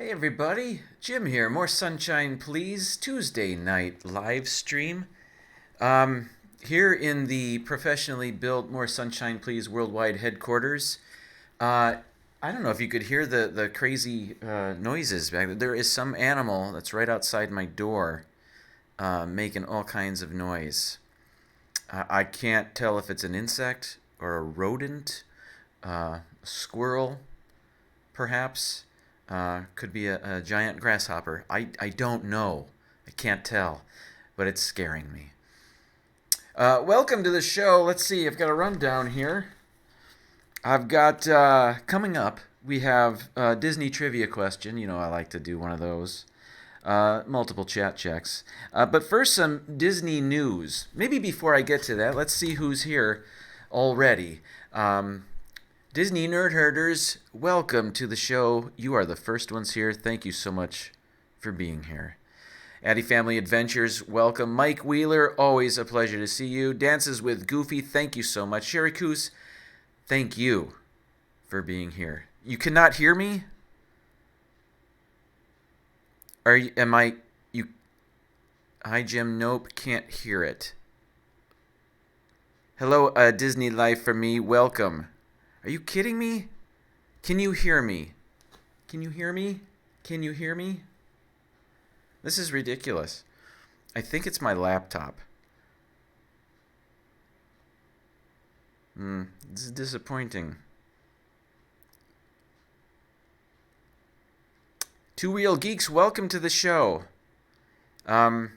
Hey everybody, Jim here. More sunshine, please. Tuesday night live stream. Here in the professionally built More Sunshine, Please worldwide headquarters. Uh, I don't know if you could hear the crazy noises back there. There is some animal that's right outside my door making all kinds of noise. I can't tell if it's an insect or a rodent, a squirrel, perhaps. Could be a giant grasshopper. I don't know. I can't tell. But it's scaring me. Welcome to the show. Let's see. I've got a rundown here. I've got, coming up, we have Disney trivia question. You know, I like to do one of those. Multiple chat checks. But first, some Disney news. Maybe before I get to that, let's see who's here already. Disney Nerd Herders, welcome to the show. You are the first ones here. Thank you so much for being here. Addy Family Adventures, welcome. Mike Wheeler, always a pleasure to see you. Dances with Goofy, thank you so much. Sherry Coos, thank you for being here. You cannot hear me? Hi Jim, nope, can't hear it. Hello, Disney Life for me, welcome. Are you kidding me? Can you hear me? Can you hear me? Can you hear me? This is ridiculous. I think it's my laptop. This is disappointing. Two Real Geeks, welcome to the show. Let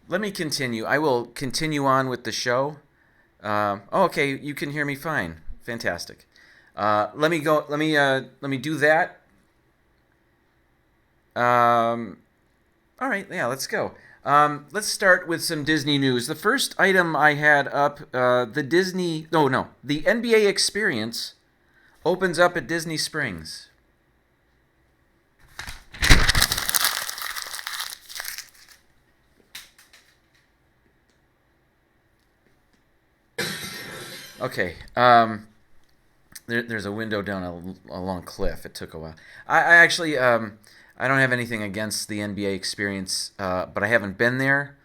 me continue. I will continue on with the show. Okay, you can hear me fine. Fantastic. Let me go. Let me do that. All right. Yeah, let's go. Let's start with some Disney news. The first item I had up, the NBA experience opens up at Disney Springs. Okay. There's a window down a long cliff. It took a while. I actually I don't have anything against the NBA experience, but I haven't been there.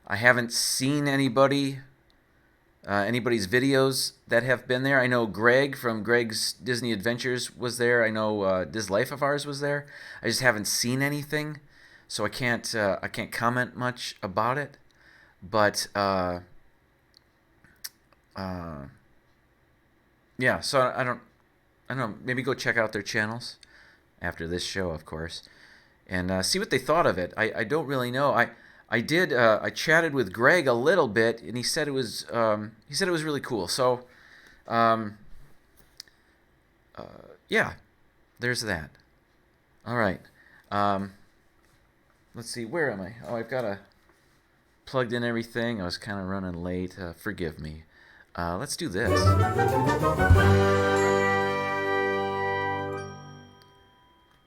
I haven't seen anybody's videos that have been there. I know Greg from Greg's Disney Adventures was there. I know This Life of Ours was there. I just haven't seen anything, so I can't comment much about it. But yeah, so I don't know. Maybe go check out their channels after this show, of course, and see what they thought of it. I don't really know. I chatted with Greg a little bit, and he said it was really cool. So, yeah, there's that. All right. Let's see. Where am I? Oh, I've got plugged in everything. I was kind of running late. Forgive me. Let's do this.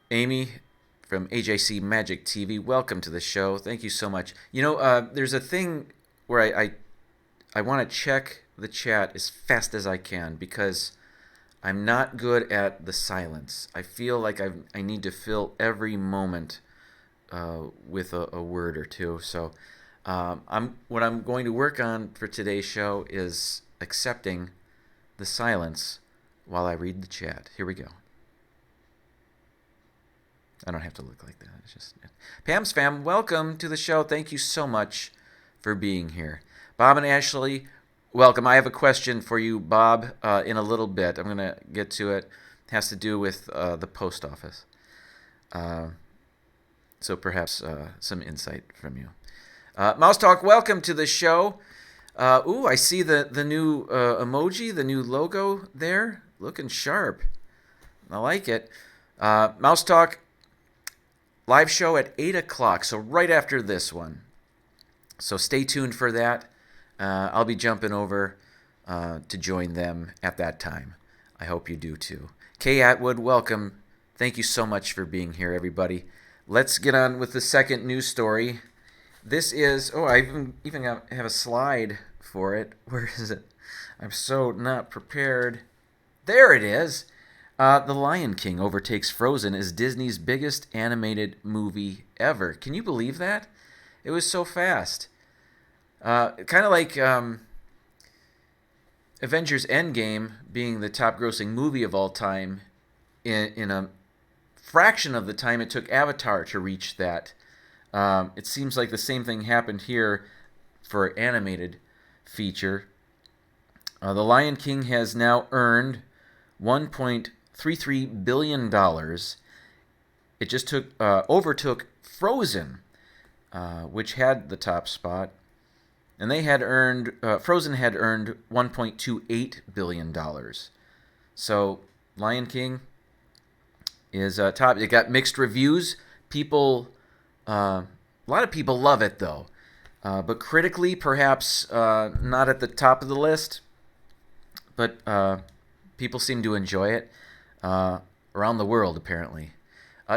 Amy from AJC Magic TV, welcome to the show. Thank you so much. You know, there's a thing where I want to check the chat as fast as I can because I'm not good at the silence. I feel like I need to fill every moment with a word or two. So what I'm going to work on for today's show is accepting the silence while I read the chat. Here we go. I don't have to look like that. It's just Pam's fam, welcome to the show. Thank you so much for being here. Bob and Ashley, welcome. I have a question for you, Bob, in a little bit. I'm going to get to it. It has to do with the post office. So perhaps some insight from you. Mouse Talk, welcome to the show. I see the new emoji, the new logo there. Looking sharp. I like it. Mouse Talk, live show at 8 o'clock, so right after this one. So stay tuned for that. I'll be jumping over to join them at that time. I hope you do too. Kay Atwood, welcome. Thank you so much for being here, everybody. Let's get on with the second news story. This is, I even have a slide for it. Where is it? I'm so not prepared. There it is. The Lion King overtakes Frozen as Disney's biggest animated movie ever. Can you believe that? It was so fast. Kind of like Avengers Endgame being the top grossing movie of all time in a fraction of the time it took Avatar to reach that. It seems like the same thing happened here for animated feature. The Lion King has now earned $1.33 billion. It just overtook Frozen, which had the top spot. And they had earned, Frozen had earned $1.28 billion. So, Lion King is top. It got mixed reviews. A lot of people love it, though. But critically, perhaps not at the top of the list. But people seem to enjoy it around the world, apparently.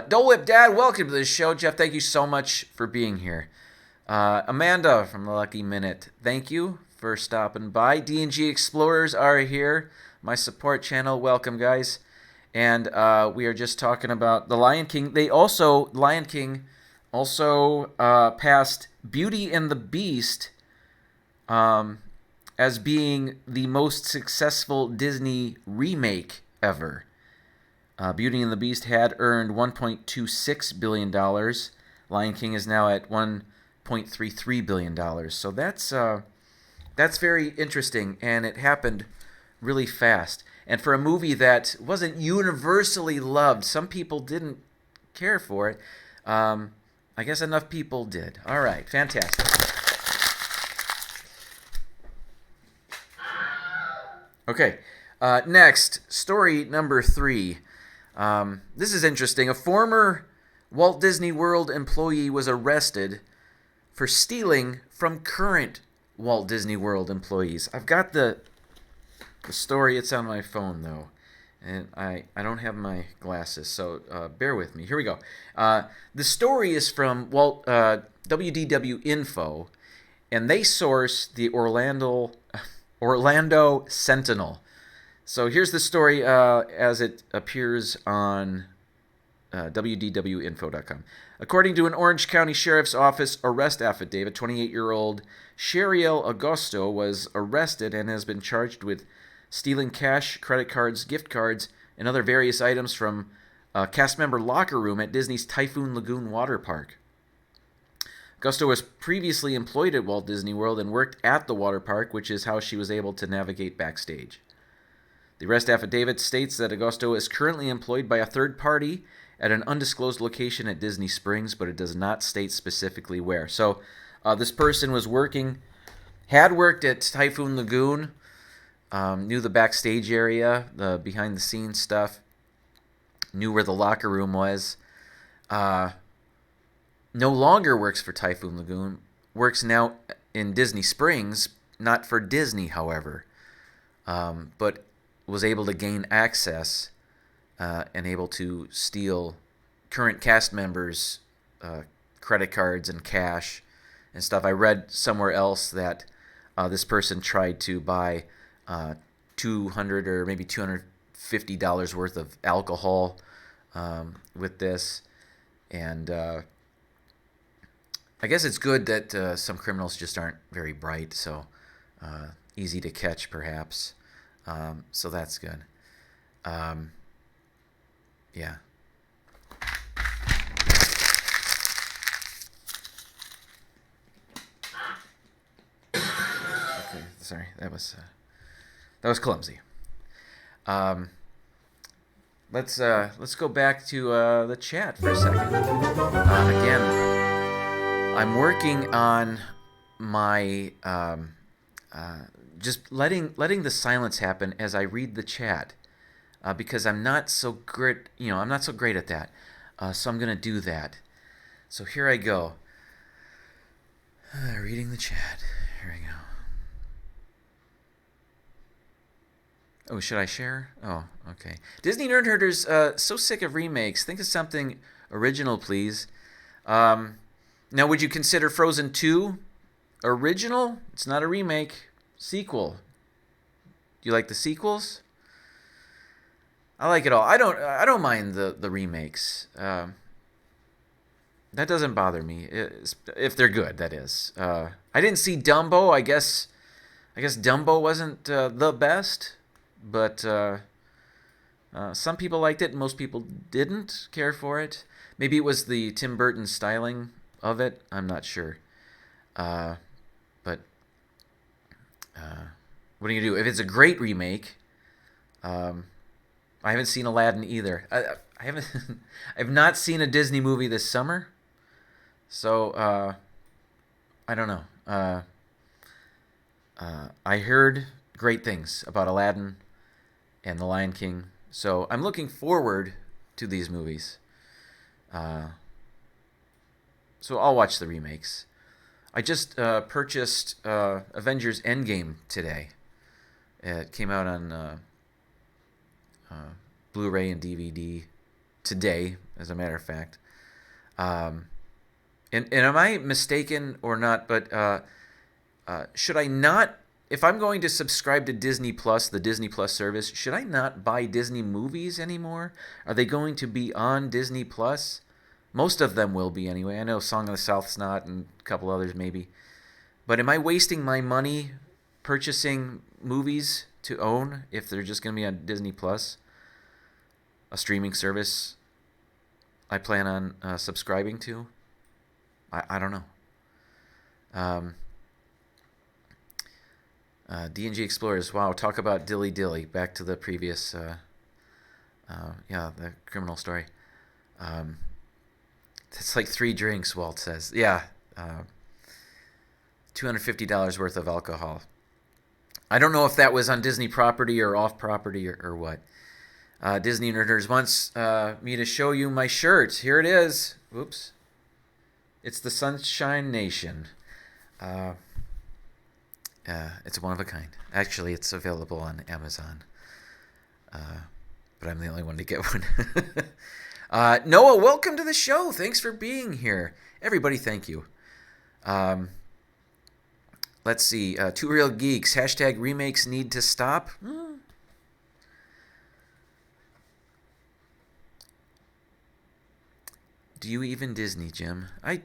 Dole Whip Dad, welcome to the show. Jeff, thank you so much for being here. Amanda from the Lucky Minute, thank you for stopping by. D&G Explorers are here, my support channel. Welcome, guys. And we are just talking about the Lion King. Lion King also passed Beauty and the Beast as being the most successful Disney remake ever. Beauty and the Beast had earned $1.26 billion. Lion King is now at $1.33 billion. So that's very interesting, and it happened really fast. And for a movie that wasn't universally loved, some people didn't care for it. I guess enough people did. All right, fantastic. Okay, next, story number 3. This is interesting. A former Walt Disney World employee was arrested for stealing from current Walt Disney World employees. I've got the story. It's on my phone, though, and I don't have my glasses, so bear with me. Here we go. The story is from WDW Info, and they source the Orlando Sentinel. So here's the story as it appears on WDWinfo.com. According to an Orange County Sheriff's Office arrest affidavit, 28-year-old Sheriel Augusto was arrested and has been charged with stealing cash, credit cards, gift cards, and other various items from a cast member locker room at Disney's Typhoon Lagoon water park. Augusto was previously employed at Walt Disney World and worked at the water park, which is how she was able to navigate backstage. The arrest affidavit states that Augusto is currently employed by a third party at an undisclosed location at Disney Springs, but it does not state specifically where. So this person had worked at Typhoon Lagoon, knew the backstage area, the behind-the-scenes stuff, knew where the locker room was. No longer works for Typhoon Lagoon, works now in Disney Springs, not for Disney, however, but was able to gain access and able to steal current cast members' credit cards and cash and stuff. I read somewhere else that this person tried to buy $200 or maybe $250 worth of alcohol with this, and I guess it's good that some criminals just aren't very bright, so easy to catch perhaps. So that's good. Yeah. Okay, sorry, that was clumsy. Let's go back to the chat for a second. Again, I'm working on my just letting the silence happen as I read the chat, because I'm not so great. I'm not so great at that. So I'm gonna do that. So here I go. Reading the chat. Here we go. Oh, should I share? Oh, okay. Disney Nerd Herders, so sick of remakes. Think of something original, please. Now, would you consider Frozen 2 original? It's not a remake. Sequel. Do you like the sequels? I like it all. I don't mind the remakes. That doesn't bother me if they're good. That is. I didn't see Dumbo. I guess Dumbo wasn't the best, but some people liked it. Most people didn't care for it. Maybe it was the Tim Burton styling of it. I'm not sure. But what are you gonna do if it's a great remake? Um, I haven't seen Aladdin either. I haven't. I've not seen a Disney movie this summer, so I don't know. I heard great things about Aladdin and The Lion King, so I'm looking forward to these movies. Uh, so I'll watch the remakes. I just purchased Avengers Endgame today. It came out on uh, Blu-ray and DVD today, as a matter of fact. Um, and am I mistaken or not? But should I not, if I'm going to subscribe to Disney Plus, the Disney Plus service, should I not buy Disney movies anymore? Are they going to be on Disney Plus? Most of them will be anyway. I know Song of the South's not, and a couple others maybe. But am I wasting my money purchasing movies to own if they're just going to be on Disney Plus, a streaming service I plan on subscribing to? I don't know. Um, D&G Explorers, wow, talk about Dilly Dilly. Back to the previous, the criminal story. It's like 3 drinks, Walt says. Yeah, $250 worth of alcohol. I don't know if that was on Disney property or off property or what. Disney Nerders wants me to show you my shirt. Here it is. Whoops. It's the Sunshine Nation. It's one of a kind. Actually, it's available on Amazon. But I'm the only one to get one. Noah, welcome to the show. Thanks for being here. Everybody, thank you. Let's see. Two Real Geeks. Hashtag remakes need to stop. Do you even Disney, Jim? I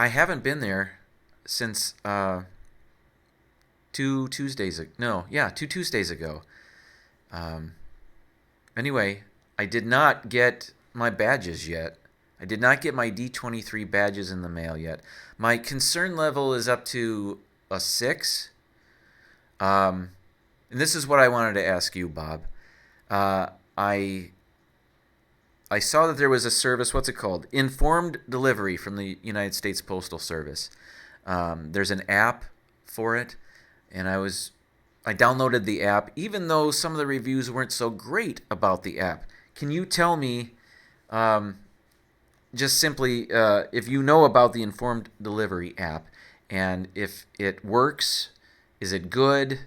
haven't been there since 2 Tuesdays ago. No, yeah, 2 Tuesdays ago. Anyway, I did not get my badges yet. I did not get my D23 badges in the mail yet. My concern level is up to a 6. And this is what I wanted to ask you, Bob. I saw that there was a service, what's it called? Informed Delivery from the United States Postal Service. There's an app for it, and I downloaded the app, even though some of the reviews weren't so great about the app. Can you tell me, just simply, if you know about the Informed Delivery app, and if it works, is it good,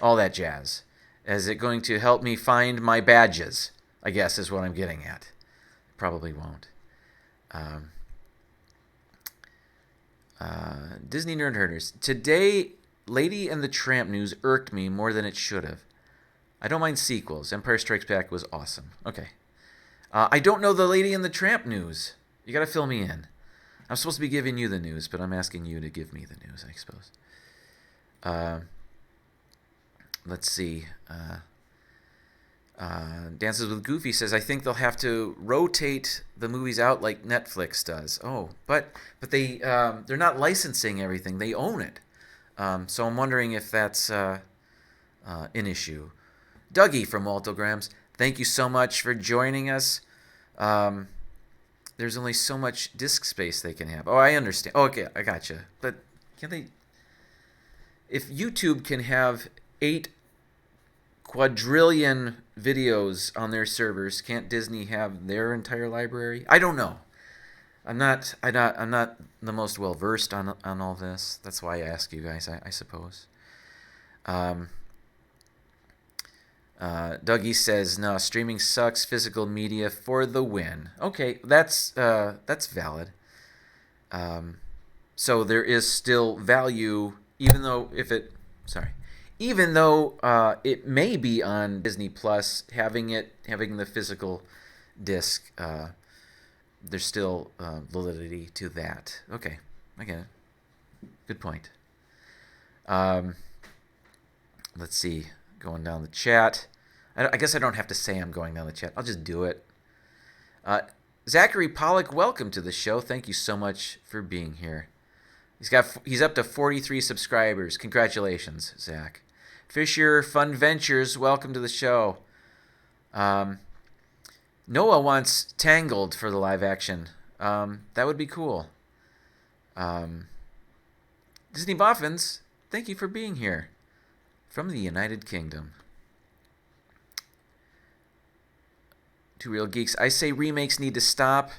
all that jazz? Is it going to help me find my badges, I guess is what I'm getting at. Probably won't. Disney Nerd Herders. Today, Lady and the Tramp news irked me more than it should have. I don't mind sequels. Empire Strikes Back was awesome. Okay. I don't know the Lady and the Tramp news. You gotta fill me in. I'm supposed to be giving you the news, but I'm asking you to give me the news, I suppose. Let's see. Dances with Goofy says, I think they'll have to rotate the movies out like Netflix does. Oh, but they're not licensing everything. They own it. So I'm wondering if that's an issue. Dougie from Waltograms, thank you so much for joining us. There's only so much disk space they can have. Oh, I understand. Oh, okay, I gotcha. But can they... If YouTube can have 8 quadrillion videos on their servers, can't Disney have their entire library? I don't know. I'm not the most well versed on all this. That's why I ask you guys, I suppose. Dougie says, no, streaming sucks. Physical media for the win. Okay, that's valid. So there is still value, even even though it may be on Disney Plus, having the physical disc, there's still validity to that. Okay, I get it. Good point. Um, let's see, going down the chat. I guess I don't have to say I'm going down the chat. I'll just do it. Zachary Pollock, welcome to the show. Thank you so much for being here. He's up to 43 subscribers. Congratulations, Zach. Fisher Fun Ventures, welcome to the show. Noah wants Tangled for the live action. That would be cool. Disney Boffins, thank you for being here from the United Kingdom. Two Real Geeks, I say remakes need to stop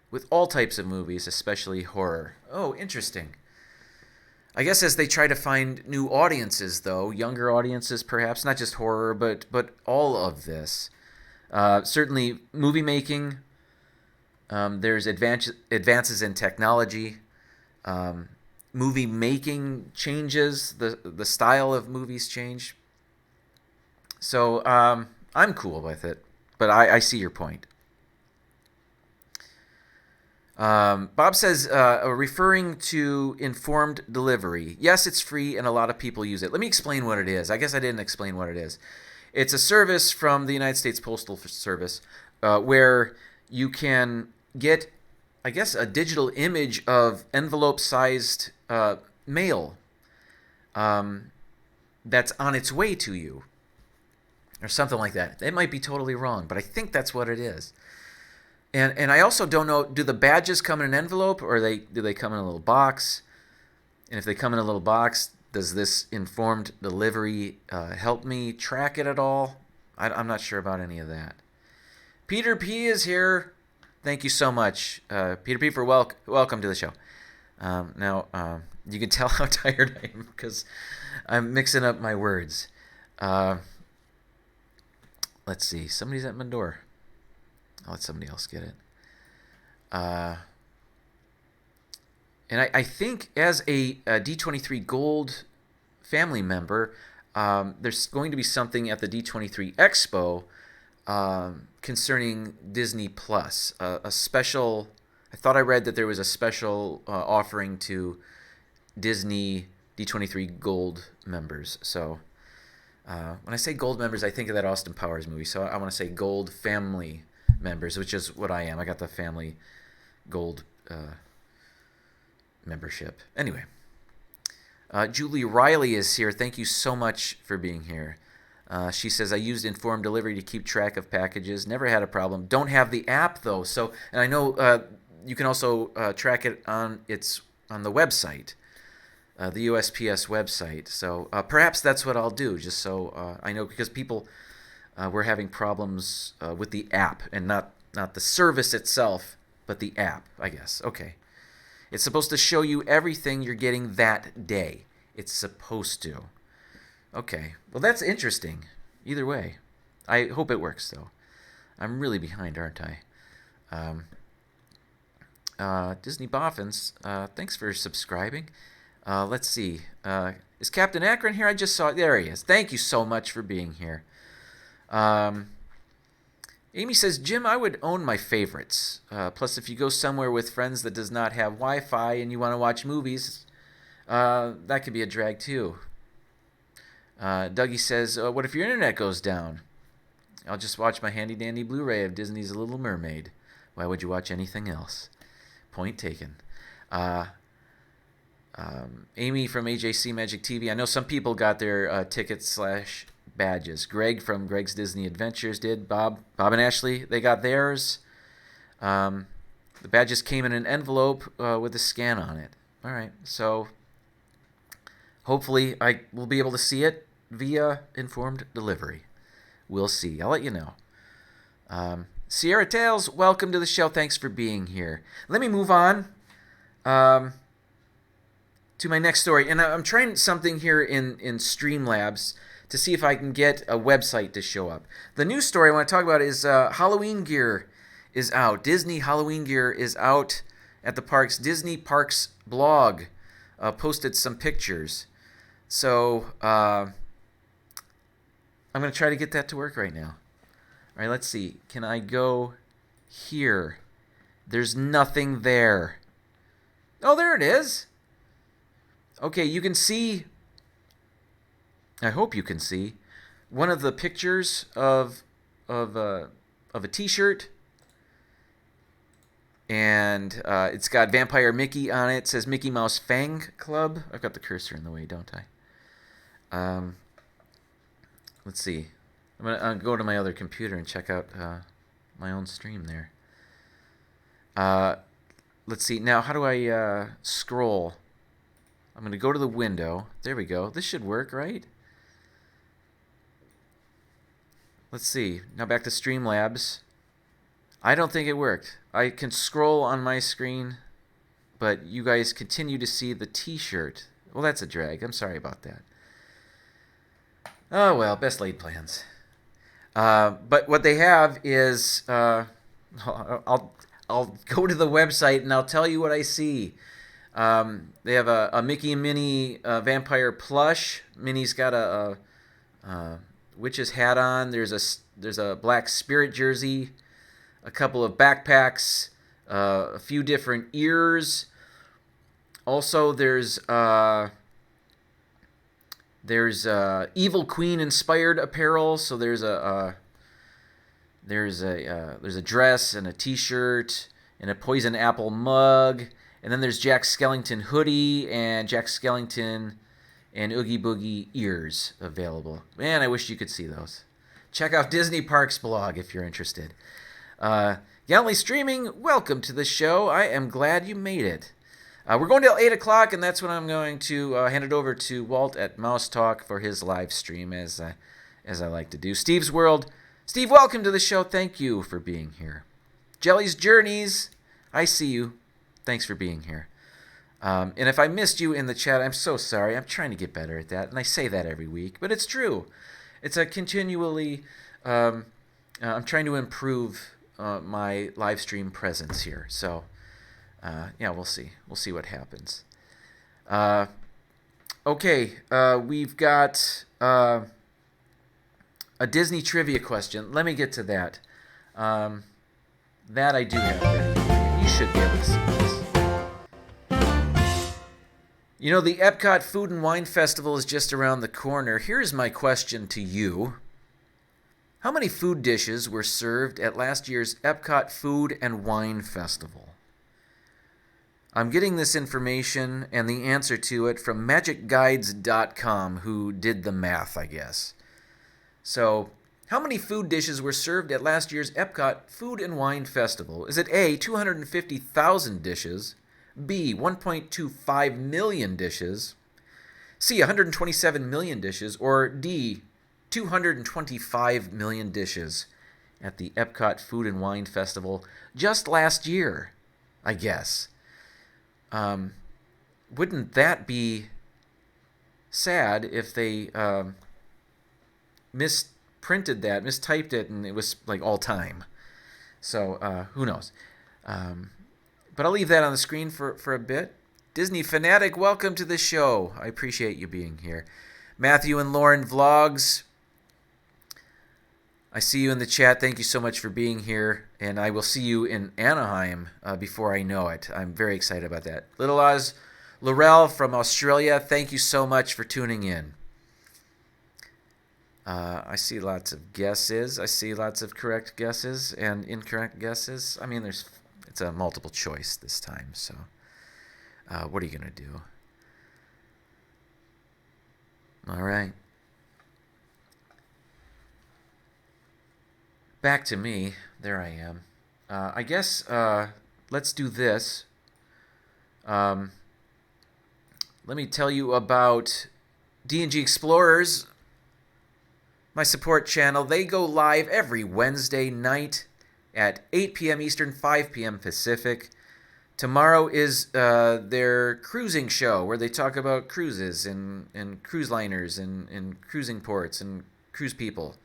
with all types of movies, especially horror. Oh, interesting. I guess as they try to find new audiences, though, younger audiences perhaps, not just horror, but all of this. Certainly, movie making. There's advances in technology. Movie making changes. The style of movies change. So I'm cool with it, but I see your point. Bob says, referring to informed delivery. Yes, it's free and a lot of people use it. Let me explain what it is. I guess I didn't explain what it is. It's a service from the United States Postal Service where you can get, I guess, a digital image of envelope-sized mail that's on its way to you or something like that. It might be totally wrong, but I think that's what it is. And I also don't know, do the badges come in an envelope or do they come in a little box? And if they come in a little box, does this informed delivery help me track it at all? I'm not sure about any of that. Peter P. is here. Thank you so much, Peter P. for welcome to the show. Now, you can tell how tired I am because I'm mixing up my words. Let's see. Somebody's at my door. I'll let somebody else get it. And I think as a D23 Gold family member, there's going to be something at the D23 Expo concerning Disney Plus. A special, I thought I read that there was a special offering to Disney D23 Gold members. So when I say Gold members, I think of that Austin Powers movie. So I want to say Gold family members, which is what I am. I got the family Gold membership. Anyway, Julie Riley is here. Thank you so much for being here. She says, I used Informed Delivery to keep track of packages. Never had a problem. Don't have the app, though. So, and I know you can also track it on the website, the USPS website. So perhaps that's what I'll do, just so I know, because people were having problems with the app, and not the service itself, but the app, I guess. Okay. It's supposed to show you everything you're getting that day. It's supposed to. Okay. Well, that's interesting. Either way. I hope it works, though. I'm really behind, aren't I? Disney Boffins, thanks for subscribing. Let's see. Is Captain Akron here? I just saw it. There he is. Thank you so much for being here. Amy says, Jim, I would own my favorites. Plus, if you go somewhere with friends that does not have Wi-Fi and you want to watch movies, that could be a drag too. Dougie says, what if your internet goes down? I'll just watch my handy-dandy Blu-ray of Disney's Little Mermaid. Why would you watch anything else? Point taken. Amy from AJC Magic TV. I know some people got their tickets/badges. Greg from Greg's Disney Adventures did. Bob and Ashley, they got theirs. The badges came in an envelope with a scan on it. All right, so hopefully I will be able to see it via informed delivery. We'll see. I'll let you know. Sierra Tales, welcome to the show. Thanks for being here. Let me move on to my next story. And I'm trying something here in Streamlabs to see if I can get a website to show up. The news story I want to talk about is Halloween gear is out. Disney Halloween gear is out at the parks. Disney Parks blog posted some pictures. So I'm going to try to get that to work right now. All right, let's see. Can I go here? There's nothing there. Oh, there it is. Okay, you can see, I hope you can see, one of the pictures of a T-shirt, and it's got Vampire Mickey on it. It says Mickey Mouse Fang Club. I've got the cursor in the way, don't I? Let's see. I'm gonna go to my other computer and check out my own stream there. Let's see. Now, how do I scroll? I'm going to go to the window. There we go. This should work, right? Let's see. Now back to Streamlabs. I don't think it worked. I can scroll on my screen, but you guys continue to see the T-shirt. Well, that's a drag. I'm sorry about that. Oh, well, best laid plans. But what they have is... I'll go to the website and I'll tell you what I see. They have a Mickey and Minnie vampire plush. Minnie's got a witch's hat on. There's a black spirit jersey, a couple of backpacks, a few different ears. Also, there's Evil Queen inspired apparel. So there's a dress and a T-shirt and a Poison Apple mug. And then there's Jack Skellington hoodie and Jack Skellington and Oogie Boogie ears available. Man, I wish you could see those. Check out Disney Parks blog if you're interested. Gallantly Streaming, welcome to the show. I am glad you made it. We're going till 8 o'clock, and that's when I'm going to hand it over to Walt at Mouse Talk for his live stream, as I like to do. Steve's World. Steve, welcome to the show. Thank you for being here. Jelly's Journeys, I see you. Thanks for being here. And if I missed you in the chat, I'm so sorry. I'm trying to get better at that, and I say that every week, but it's true. It's a continually... I'm trying to improve my live stream presence here. So, yeah, we'll see. We'll see what happens. Okay, we've got a Disney trivia question. Let me get to that. That I do have ready. You should be able to see this. You know, the Epcot Food and Wine Festival is just around the corner. Here's my question to you. How many food dishes were served at last year's Epcot Food and Wine Festival? I'm getting this information and the answer to it from magicguides.com, who did the math, I guess. So, how many food dishes were served at last year's Epcot Food and Wine Festival? Is it A, 250,000 dishes, B, 1.25 million dishes, C, 127 million dishes, or D, 225 million dishes at the Epcot Food and Wine Festival just last year, I guess? Wouldn't that be sad if they mistyped it, and it was like all time? So who knows? But I'll leave that on the screen for a bit. Disney Fanatic, welcome to the show. I appreciate you being here. Matthew and Lauren Vlogs, I see you in the chat. Thank you so much for being here. And I will see you in Anaheim before I know it. I'm very excited about that. Little Oz Laurel from Australia, thank you so much for tuning in. I see lots of guesses. I see lots of correct guesses and incorrect guesses. I mean, it's a multiple choice this time. So what are you going to do? All right. Back to me. There I am. I guess let's do this. Let me tell you about D&G Explorers, my support channel. They go live every Wednesday night at 8 p.m. Eastern, 5 p.m. Pacific. Tomorrow is their cruising show where they talk about cruises and cruise liners and cruising ports and cruise people.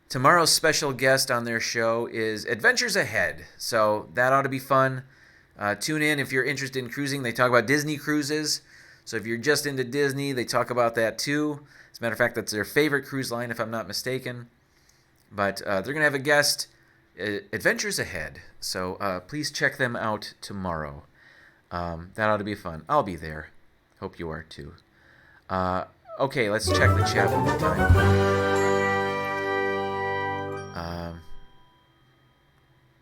Tomorrow's special guest on their show is Adventures Ahead, so that ought to be fun. Tune in if you're interested in cruising. They talk about Disney cruises, So if you're just into Disney, they talk about that too. As a matter of fact, that's their favorite cruise line, if I'm not mistaken. But they're going to have a guest, Adventures Ahead. So please check them out tomorrow. That ought to be fun. I'll be there. Hope you are too. Okay, let's check the chat one more time.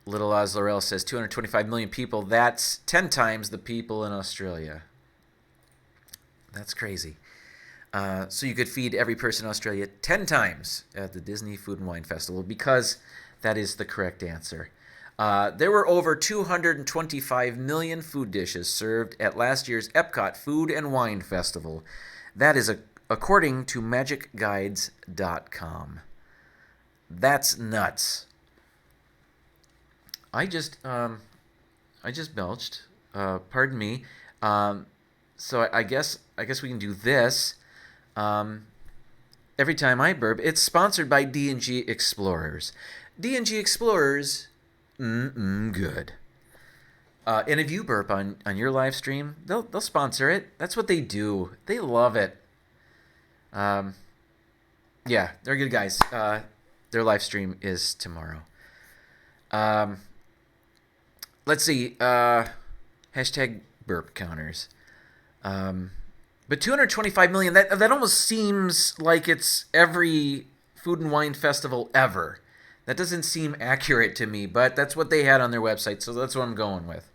Little Oz Laurel says 225 million people. That's 10 times the people in Australia. That's crazy. So you could feed every person in Australia 10 times at the Disney Food and Wine Festival, because that is the correct answer. There were over 225 million food dishes served at last year's Epcot Food and Wine Festival. That is according to magicguides.com. That's nuts. I just belched. Pardon me. So I guess we can do this. Every time I burp, it's sponsored by D&G Explorers. D&G Explorers, good. And if you burp on your live stream, they'll sponsor it. That's what they do. They love it. Yeah, they're good guys. Their live stream is tomorrow. Let's see. Hashtag burp counters. But 225 million, that almost seems like it's every food and wine festival ever. That doesn't seem accurate to me, but that's what they had on their website, so that's what I'm going with.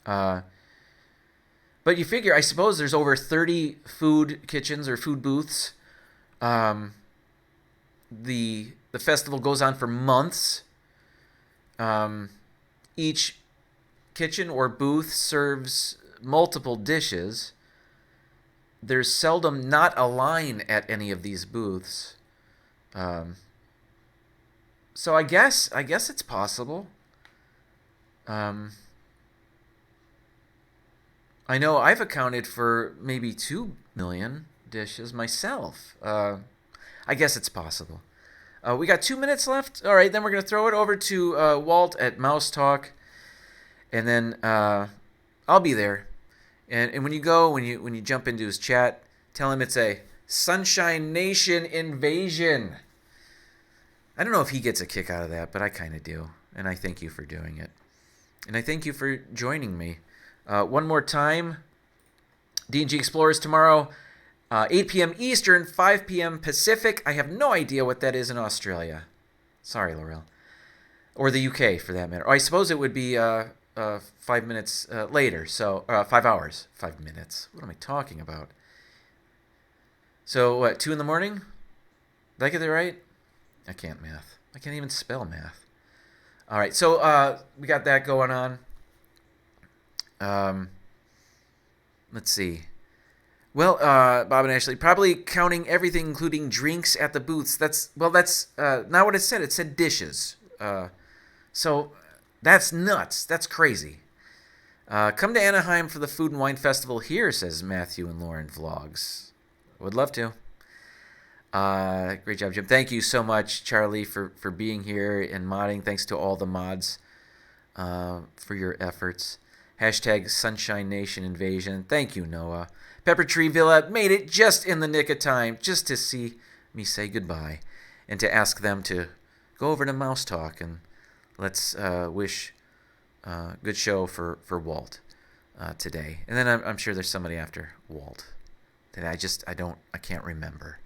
But you figure, I suppose there's over 30 food kitchens or food booths. The festival goes on for months. Each kitchen or booth serves multiple dishes. There's seldom not a line at any of these booths. So I guess it's possible. I know I've accounted for maybe 2 million dishes myself. I guess it's possible. We got 2 minutes left. All right, then we're going to throw it over to Walt at Mouse Talk. And then I'll be there. And when you jump into his chat, tell him it's a Sunshine Nation invasion. I don't know if he gets a kick out of that, but I kind of do. And I thank you for doing it. And I thank you for joining me. One more time, D&G Explorers tomorrow, 8 p.m. Eastern, 5 p.m. Pacific. I have no idea what that is in Australia. Sorry, Laurel. Or the UK, for that matter. Or I suppose it would be 5 minutes later. So 5 hours. 5 minutes. What am I talking about? So, 2 in the morning? Did I get that right? I can't math. I can't even spell math. All right, so we got that going on. Let's see. Well, Bob and Ashley, probably counting everything, including drinks at the booths. That's not what it said. It said dishes. So that's nuts. That's crazy. Come to Anaheim for the Food and Wine Festival here, says Matthew and Lauren Vlogs. Would love to. Great job, Jim. Thank you so much, Charlie, for being here and modding. Thanks to all the mods for your efforts. Hashtag Sunshine Nation Invasion. Thank you, Noah. Pepper Tree Villa made it just in the nick of time, just to see me say goodbye and to ask them to go over to Mouse Talk and let's wish good show for Walt today. And then I'm sure there's somebody after Walt that I can't remember.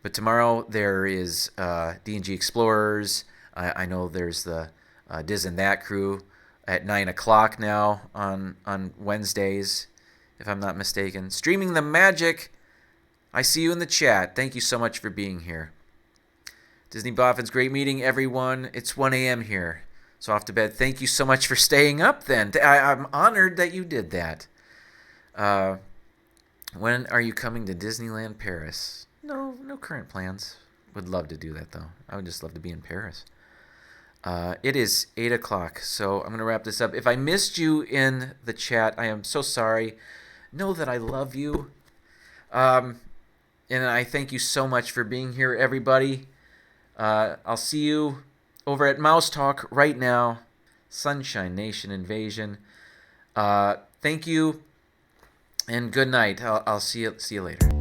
But tomorrow there is D&G Explorers. I know there's the Diz and That crew at 9 o'clock now on Wednesdays, if I'm not mistaken. Streaming the Magic. I see you in the chat. Thank you so much for being here. Disney Boffins, great meeting, everyone. It's 1 a.m. here, so off to bed. Thank you so much for staying up then. I'm honored that you did that. When are you coming to Disneyland Paris? No current plans. Would love to do that, though. I would just love to be in Paris. It is 8 o'clock, so I'm going to wrap this up. If I missed you in the chat, I am so sorry. Know that I love you. And I thank you so much for being here, everybody. I'll see you over at Mouse Talk right now. Sunshine Nation Invasion. Thank you And good night. I'll see you later.